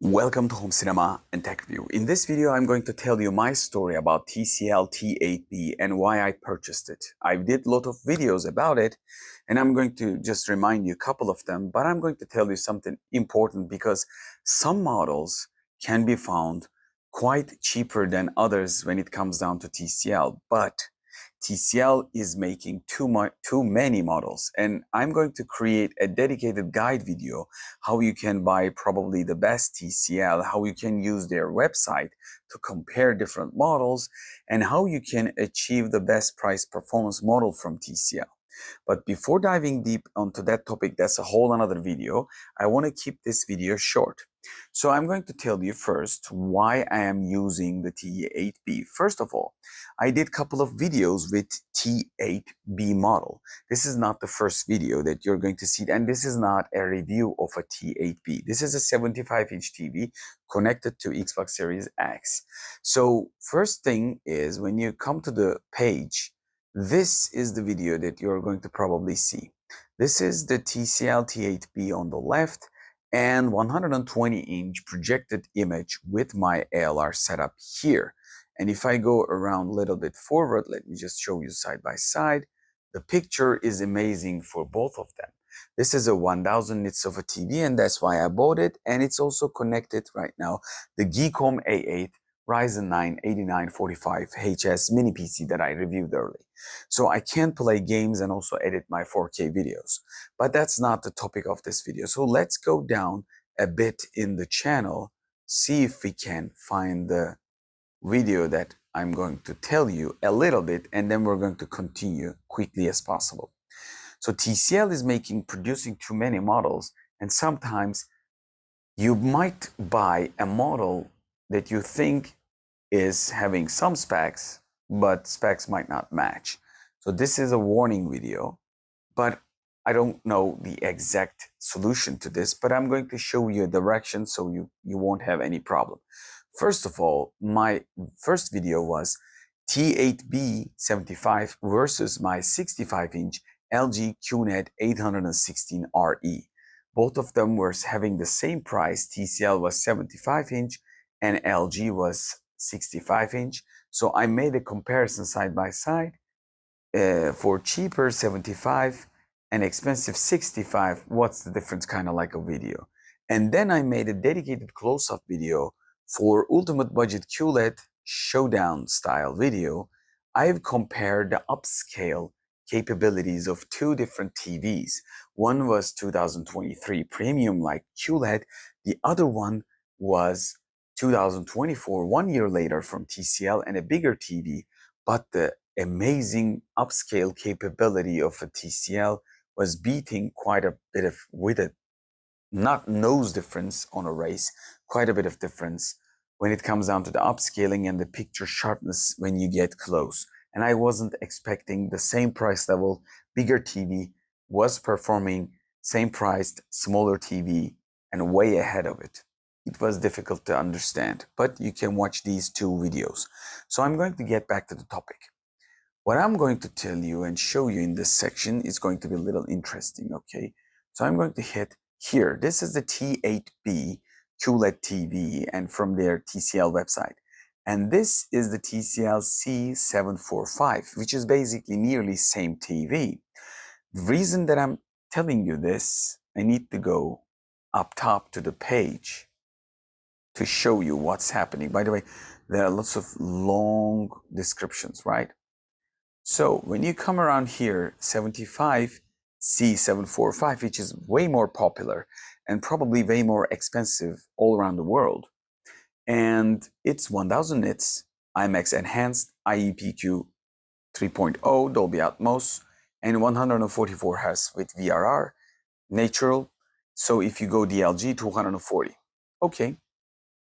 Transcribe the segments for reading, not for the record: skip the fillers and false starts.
Welcome to Home Cinema and Tech Review. In this video, I'm going to tell you my story about TCL T8B and why I purchased it. I did a lot of videos about it, and I'm going to just remind you a couple of them, but I'm going to tell you something important because some models can be found quite cheaper than others when it comes down to TCL, but TCL is making too many models, and I'm going to create a dedicated guide video how you can buy probably the best TCL, how you can use their website to compare different models, and how you can achieve the best price performance model from TCL. But before diving deep onto that topic, that's a whole another video, I want to keep this video short. So I'm going to tell you first why I am using the T8B. First of all, I did a couple of videos with T8B model. This is not the first video that you're going to see, and this is not a review of a T8B. This is a 75-inch TV connected to Xbox Series X. So first thing is, when you come to the page, this is the video that you're going to probably see. This is the TCL T8B on the left and 120-inch projected image with my ALR setup here. And if I go around a little bit forward, let me just show you side by side. The picture is amazing for both of them. This is a 1000 nits of a TV, and that's why I bought it. And it's also connected right now, the Geekom A8 Ryzen 9 8945HS mini PC that I reviewed early. So I can play games and also edit my 4K videos. But that's not the topic of this video. So let's go down a bit in the channel, see if we can find the video that I'm going to tell you a little bit, and then we're going to continue quickly as possible. So TCL is producing too many models, and sometimes you might buy a model that you think is having some specs, but specs might not match. So this is a warning video, but I don't know the exact solution to this, but I'm going to show you a direction so you won't have any problem. First of all, my first video was T8B 75 versus my 65-inch LG Qled 816RE. Both of them were having the same price. TCL was 75-inch and LG was 65-inch. So I made a comparison side by side. For cheaper 75 and expensive 65, what's the difference, kind of like a video. And then I made a dedicated close-up video for ultimate budget QLED showdown style video. I've compared the upscale capabilities of two different TVs. One was 2023 premium like QLED. The other one was 2024, 1 year later from TCL, and a bigger TV, but the amazing upscale capability of a TCL was beating quite a bit of, with a not nose difference on a race, quite a bit of difference when it comes down to the upscaling and the picture sharpness when you get close. And I wasn't expecting the same price level. Bigger TV was performing same priced, smaller TV, and way ahead of it. It was difficult to understand, but you can watch these two videos. So I'm going to get back to the topic. What I'm going to tell you and show you in this section is going to be a little interesting, okay? So I'm going to hit here. This is the T8B QLED TV, and from their TCL website. And this is the TCL C745, which is basically nearly same TV. The reason that I'm telling you this, I need to go up top to the page to show you what's happening. By the way, there are lots of long descriptions, right? So when you come around here, 75 C745, which is way more popular and probably way more expensive all around the world. And it's 1000 nits, IMAX enhanced, IEPQ 3.0, Dolby Atmos, and 144 Hz with VRR, natural. So if you go DLG, 240. Okay,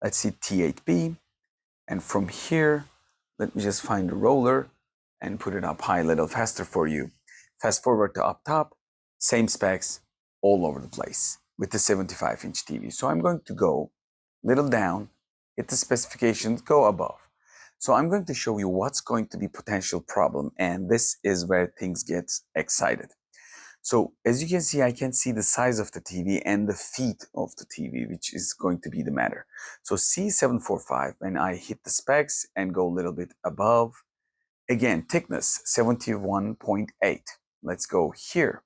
let's see T8B. And from here, let me just find the roller and put it up high a little faster for you. Fast forward to up top, same specs all over the place with the 75-inch TV. So I'm going to go little down, hit the specifications, go above. So I'm going to show you what's going to be potential problem, and this is where things get excited. So as you can see, I can see the size of the TV and the feet of the TV, which is going to be the matter. So C745, when I hit the specs and go a little bit above, again, thickness 71.8. Let's go here,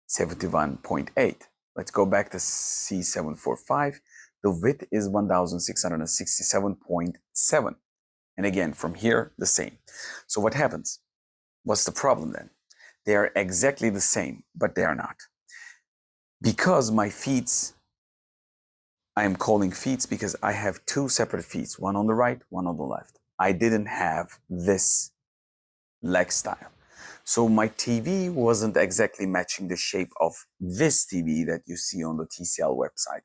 71.8. Let's go back to C745. The width is 1667.7. And again, from here, the same. So what happens? What's the problem then? They are exactly the same, but they are not. Because my feet, I am calling feet because I have two separate feet, one on the right, one on the left. I didn't have this leg style. So my TV wasn't exactly matching the shape of this TV that you see on the TCL website.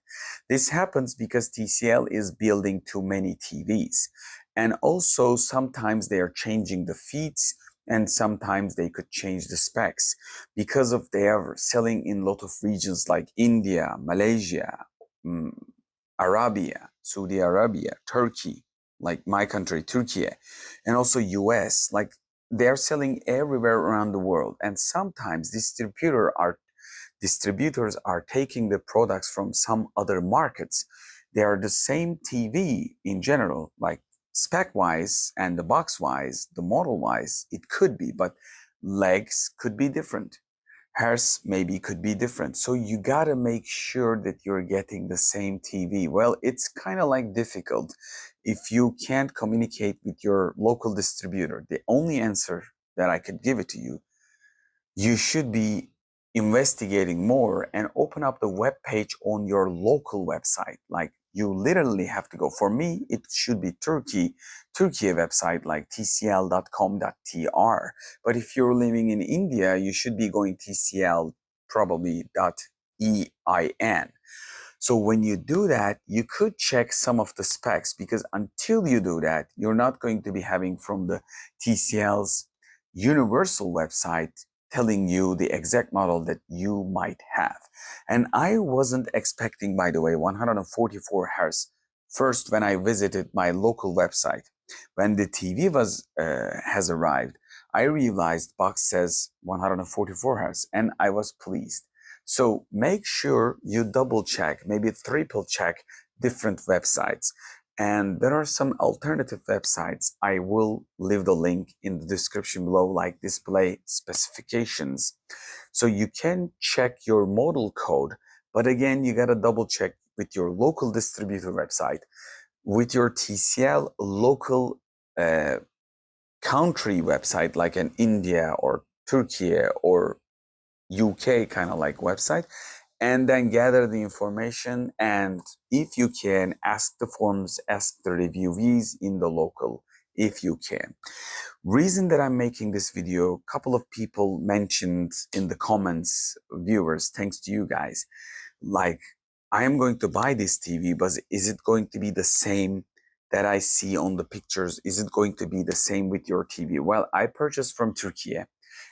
This happens because TCL is building too many TVs. And also sometimes they are changing the feet and sometimes they could change the specs because of they are selling in a lot of regions like India, Malaysia, Arabia, Saudi Arabia, Turkey, like my country, Turkey, and also US, like they're selling everywhere around the world. And sometimes distributors are taking the products from some other markets. They are the same TV in general, like spec wise and the box wise, the model wise, it could be, but legs could be different. Hertz maybe could be different. So you gotta make sure that you're getting the same TV. Well, it's kind of like difficult if you can't communicate with your local distributor. The only answer that I could give it to you, you should be investigating more and open up the web page on your local website. Like you literally have to go. For me, it should be Turkey website like tcl.com.tr. But if you're living in India, you should be going TCL probably .ein. So when you do that, you could check some of the specs because until you do that, you're not going to be having from the TCL's universal website telling you the exact model that you might have. And I wasn't expecting, by the way, 144 Hz first when I visited my local website. When the TV has arrived, I realized box says 144 Hz and I was pleased. So make sure you double check, maybe triple check different websites. And there are some alternative websites. I will leave the link in the description below, like display specifications. So you can check your model code, but again, you gotta double check with your local distributor website, with your TCL local country website, like an India or Turkey or UK kind of like website, and then gather the information. And if you can, ask the forums, ask the reviewees in the local, if you can. Reason that I'm making this video, a couple of people mentioned in the comments, viewers, thanks to you guys, like, I am going to buy this TV, but is it going to be the same that I see on the pictures? Is it going to be the same with your TV? Well, I purchased from Turkey,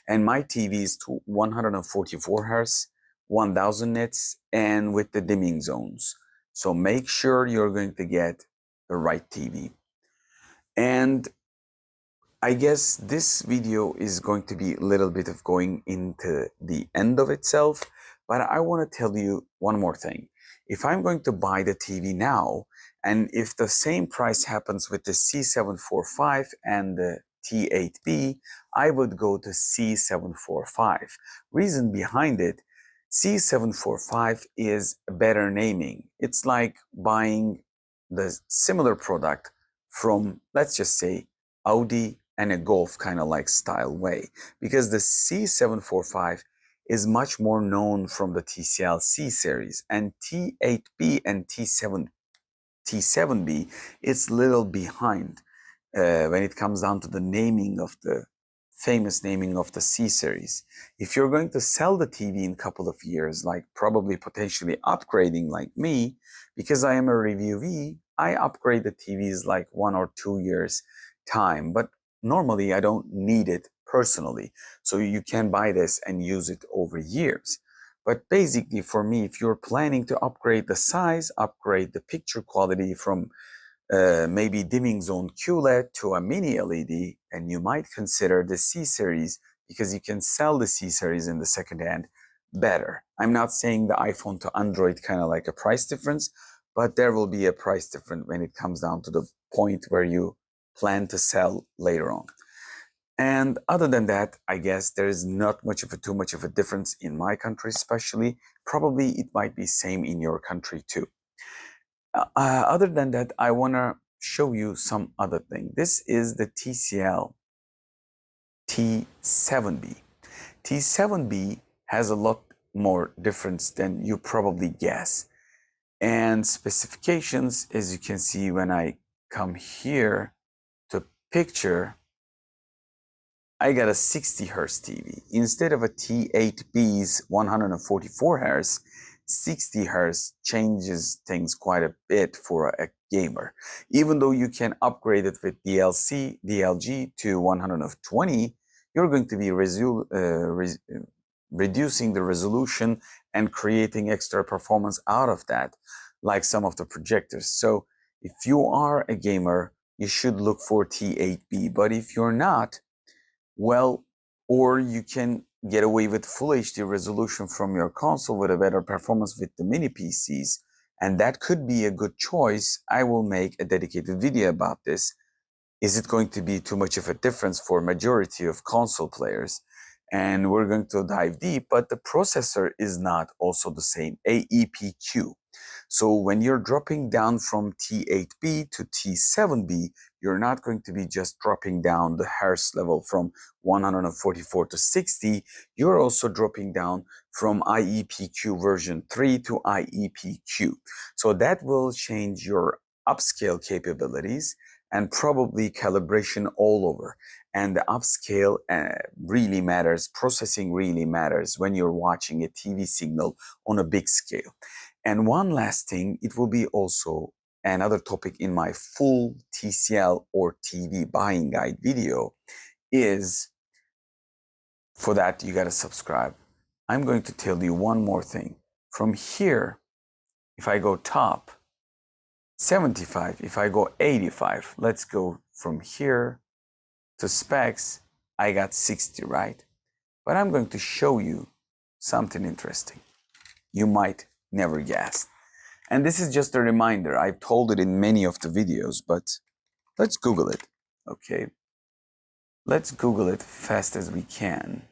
and my TV is to 144 Hz, 1000 nits, and with the dimming zones. So make sure you're going to get the right TV. And I guess this video is going to be a little bit of going into the end of itself, but I want to tell you one more thing. If I'm going to buy the TV now, and if the same price happens with the C745 and the T8B, I would go to C745. Reason behind it, C745 is better naming. It's like buying the similar product from, let's just say, Audi and a Golf kind of like style way, because the C745 is much more known from the TCL C series, and T8B and T7B, it's little behind when it comes down to the naming of the famous naming of the C series. If you're going to sell the TV in a couple of years, like probably potentially upgrading like me, because I am a reviewee, I upgrade the TVs like 1 or 2 years time, but normally I don't need it personally. So you can buy this and use it over years. But basically for me, if you're planning to upgrade the size, upgrade the picture quality from maybe dimming zone Qled to a mini LED, and you might consider the C series, because you can sell the C series in the second hand better. I'm not saying the iPhone to Android kind of like a price difference, but there will be a price difference when it comes down to the point where you plan to sell later on. And other than that, I guess there is not too much of a difference in my country, especially. Probably it might be same in your country too. Other than that, I want to show you some other thing. This is the TCL T7B. T7B has a lot more difference than you probably guess. And specifications, as you can see when I come here to picture, I got a 60 Hz TV. Instead of a T8B's 144 Hz, 60 Hz changes things quite a bit for a gamer. Even though you can upgrade it with DLG to 120, you're going to be reducing the resolution and creating extra performance out of that, like some of the projectors. So if you are a gamer, you should look for T8B. But if you're not, well, or you can get away with full HD resolution from your console with a better performance with the mini PCs, and that could be a good choice. I will make a dedicated video about this. Is it going to be too much of a difference for majority of console players? And we're going to dive deep, but the processor is not also the same, AEPQ. So when you're dropping down from T8B to T7B, you're not going to be just dropping down the hertz level from 144 to 60. You're also dropping down from IEPQ version 3 to IEPQ. So that will change your upscale capabilities and probably calibration all over. And the upscale really matters, processing really matters when you're watching a TV signal on a big scale. And one last thing, it will be also another topic in my full TCL or TV buying guide video is, for that you gotta subscribe. I'm going to tell you one more thing. From here, if I go top, 75, if I go 85, let's go from here to specs, I got 60, right? But I'm going to show you something interesting. You might never guess. And this is just a reminder. I've told it in many of the videos, but let's Google it, okay? Let's Google it fast as we can.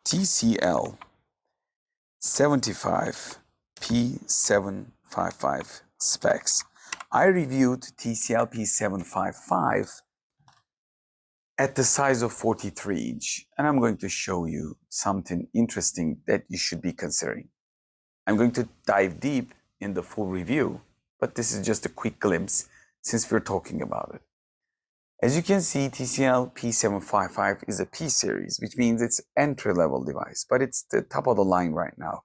TCL 75 P755 Specs. I reviewed TCL P755 at the size of 43 inch, and I'm going to show you something interesting that you should be considering. I'm going to dive deep in the full review, but this is just a quick glimpse since we're talking about it. As you can see, TCL P755 is a P series, which means it's entry-level device, but it's the top of the line right now,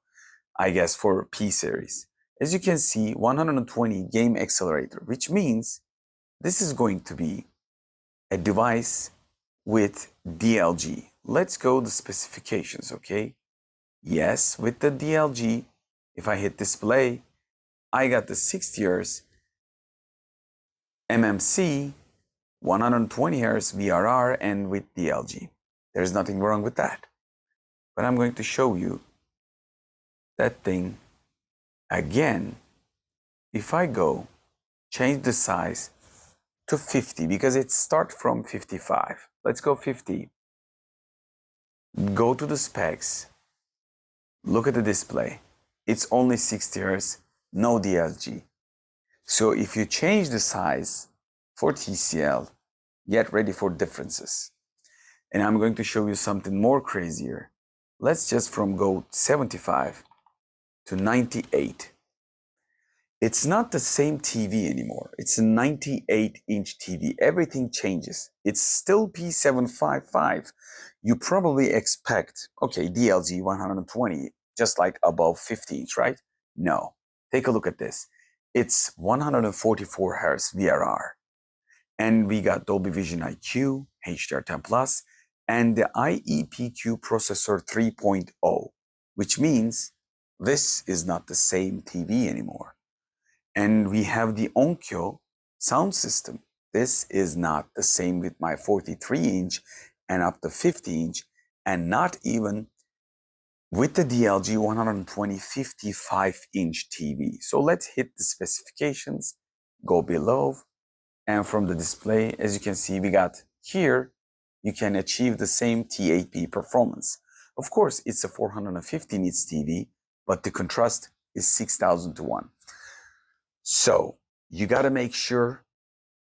I guess, for P series. As you can see, 120 game accelerator, which means this is going to be a device with DLG. Let's go to the specifications, okay? Yes, with the DLG, if I hit display, I got the 60 Hz MMC, 120 Hz VRR, and with DLG. There's nothing wrong with that. But I'm going to show you that thing again. If I go change the size to 50, because it starts from 55. Let's go 50. Go to the specs. Look at the display. It's only 60 Hz, no DLG. So if you change the size for TCL, get ready for differences. And I'm going to show you something more crazier. Let's just go 75 to 98. It's not the same TV anymore. It's a 98-inch TV. Everything changes. It's still P755. You probably expect, okay, DLG 120, just like above 50-inch, right? No. Take a look at this. It's 144 Hz VRR. And we got Dolby Vision IQ, HDR10+, and the IEPQ processor 3.0, which means this is not the same TV anymore. And we have the Onkyo sound system. This is not the same with my 43-inch and up to 50-inch, and not even with the DLG 120 55-inch TV. So let's hit the specifications, go below, and from the display, as you can see, we got here, you can achieve the same T8B performance. Of course, it's a 450 nits TV, but the contrast is 6,000 to 1. So you got to make sure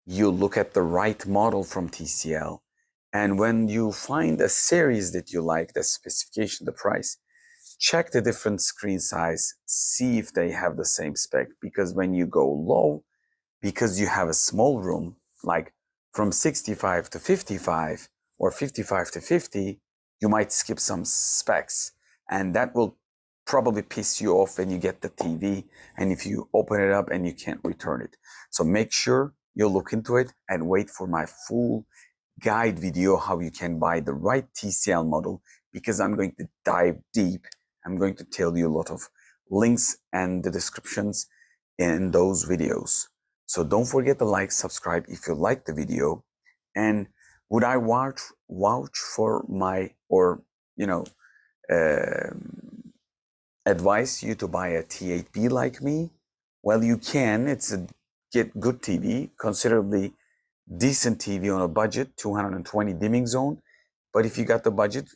you look at the right model from TCL. And when you find a series that you like, the specification, the price, check the different screen size, see if they have the same spec. Because when you go low, because you have a small room, like from 65 to 55 or 55 to 50, you might skip some specs. And that will probably piss you off when you get the TV and if you open it up and you can't return it. So make sure you look into it and wait for my full guide video how you can buy the right TCL model, because I'm going to dive deep. I'm going to tell you a lot of links and the descriptions in those videos. So don't forget to like, subscribe if you like the video. And would I vouch for my, or, advise you to buy a T8B like me? Well, you can. It's a good TV, considerably decent TV on a budget, 220 dimming zone. But if you got the budget,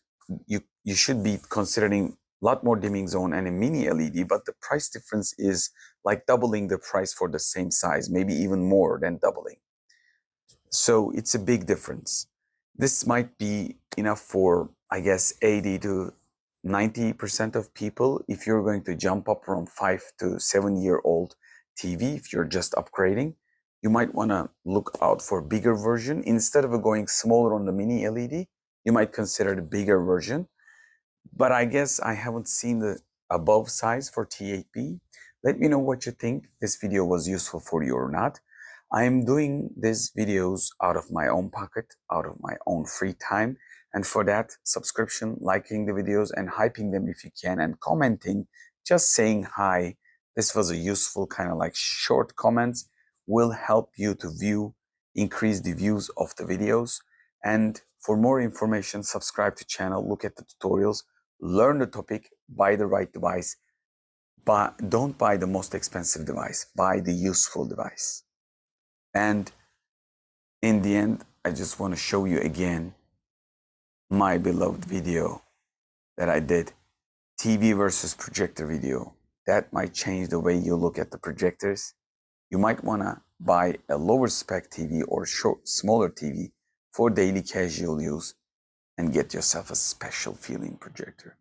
you should be considering a lot more dimming zone and a mini LED, but the price difference is like doubling the price for the same size, maybe even more than doubling. So it's a big difference. This might be enough for, I guess, 80 to 90% of people. If you're going to jump up from 5 to 7-year-old TV, if you're just upgrading, you might want to look out for a bigger version. Instead of going smaller on the mini LED, you might consider the bigger version. But I guess I haven't seen the above size for T8B. Let me know what you think. This video was useful for you or not. I am doing these videos out of my own pocket, out of my own free time. And for that, subscription, liking the videos and hyping them if you can, and commenting, just saying hi. This was a useful kind of like short comments will help you to increase the views of the videos. And for more information, subscribe to channel, look at the tutorials, learn the topic, buy the right device. But don't buy the most expensive device, buy the useful device. And in the end, I just want to show you again my beloved video that I did, TV versus projector video. That might change the way you look at the projectors. You might want to buy a lower spec TV or smaller TV for daily casual use and get yourself a special feeling projector.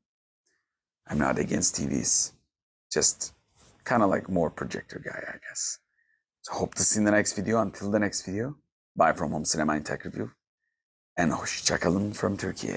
I'm not against TVs, just kind of like more projector guy, I guess. So hope to see you in the next video. Until the next video, bye from Home Cinema and Tech Review. And hoşça kalın from Turkey.